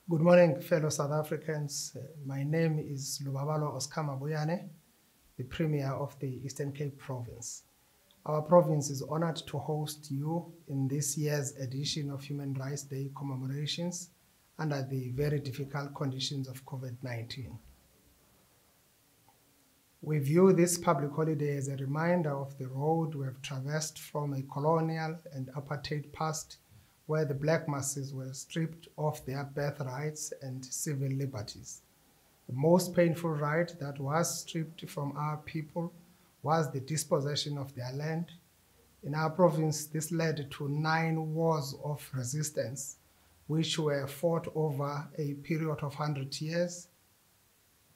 Good morning, fellow South Africans. My name is Oscar Mabuyane, the Premier of the Eastern Cape Province. Our province is honored to host you in this year's edition of Human Rights Day commemorations under the very difficult conditions of COVID-19. We view this public holiday as a reminder of the road we have traversed from a colonial and apartheid past where the black masses were stripped of their birthrights and civil liberties. The most painful right that was stripped from our people was the dispossession of their land. In our province, this led to 9 wars of resistance, which were fought over a period of 100 years,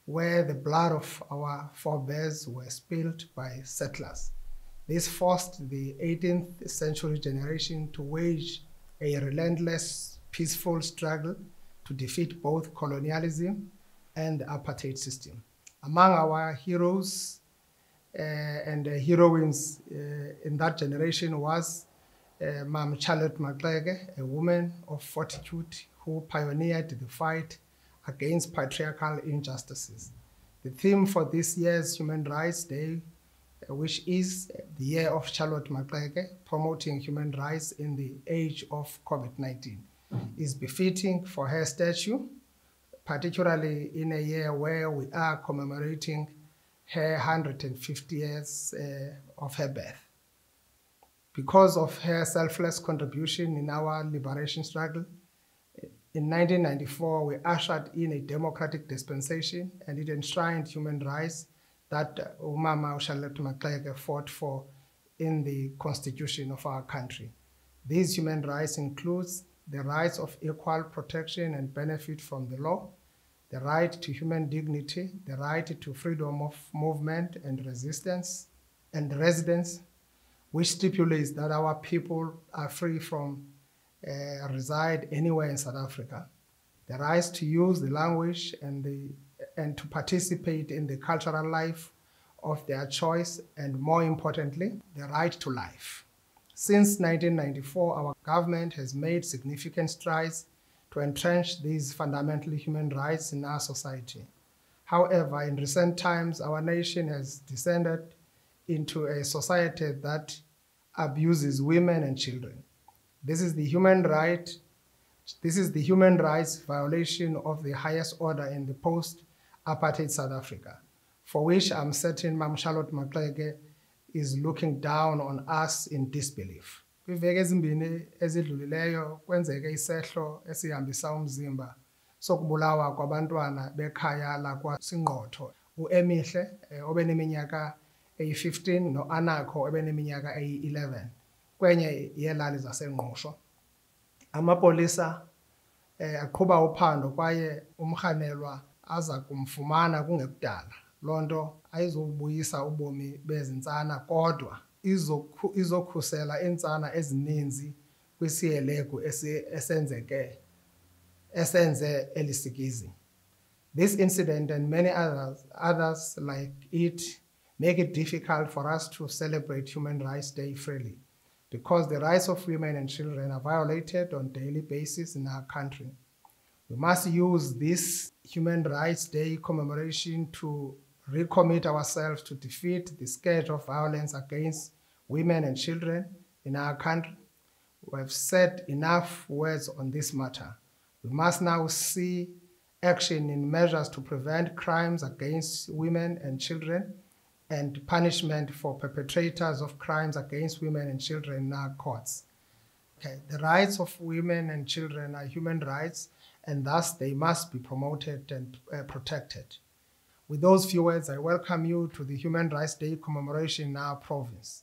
where the blood of our forebears were spilled by settlers. This forced the 18th century generation to wage a relentless, peaceful struggle to defeat both colonialism and the apartheid system. Among our heroes and heroines in that generation was Mam Charlotte Maxeke, a woman of fortitude who pioneered the fight against patriarchal injustices. The theme for this year's Human Rights Day, which is the year of Charlotte Maxeke, promoting human rights in the age of COVID-19, is befitting for her statue, particularly in a year where we are commemorating her 150 years of her birth. Because of her selfless contribution in our liberation struggle, in 1994, we ushered in a democratic dispensation, and it enshrined human rights that Umama Charlotte Maxeke fought for in the constitution of our country. These human rights include the rights of equal protection and benefit from the law, the right to human dignity, the right to freedom of movement and resistance and residence, which stipulates that our people are free from reside anywhere in South Africa, the rights to use the language and to participate in the cultural life of their choice, and more importantly, the right to life. Since 1994, our government has made significant strides to entrench these fundamental human rights in our society. However, in recent times, our nation has descended into a society that abuses women and children. This is the human rights violation of the highest order in the post-apartheid South Africa, for which I'm certain Mam Charlotte Maxeke is looking down on us in disbelief. Kwiveki ezimbini ezidlulileyo kwenzeke isehlo esihambisa umzimba sokubulawa kwabantwana bekhaya lakwaSingqotho, uEmihle obeneminyaka eyi-15 noAnakho obeneminyaka eyi-11 kwenye yeelali zaseNgqusho. Amapolisa aqhuba uphando kwaye umrhanelwa aza kumfumana kungekudala. Loo nto ayizobuyisa ubomi bezintsana kodwa izokhusela iintsana ezininzi kwisihelegu esenze eli sikizi. This incident and many others like it make it difficult for us to celebrate Human Rights Day freely, because the rights of women and children are violated on a daily basis in our country. We must use this Human Rights Day commemoration to recommit ourselves to defeat the scourge of violence against women and children in our country. We have said enough words on this matter. We must now see action in measures to prevent crimes against women and children and punishment for perpetrators of crimes against women and children in our courts. The rights of women and children are human rights, and thus they must be promoted and protected. With those few words, I welcome you to the Human Rights Day commemoration in our province.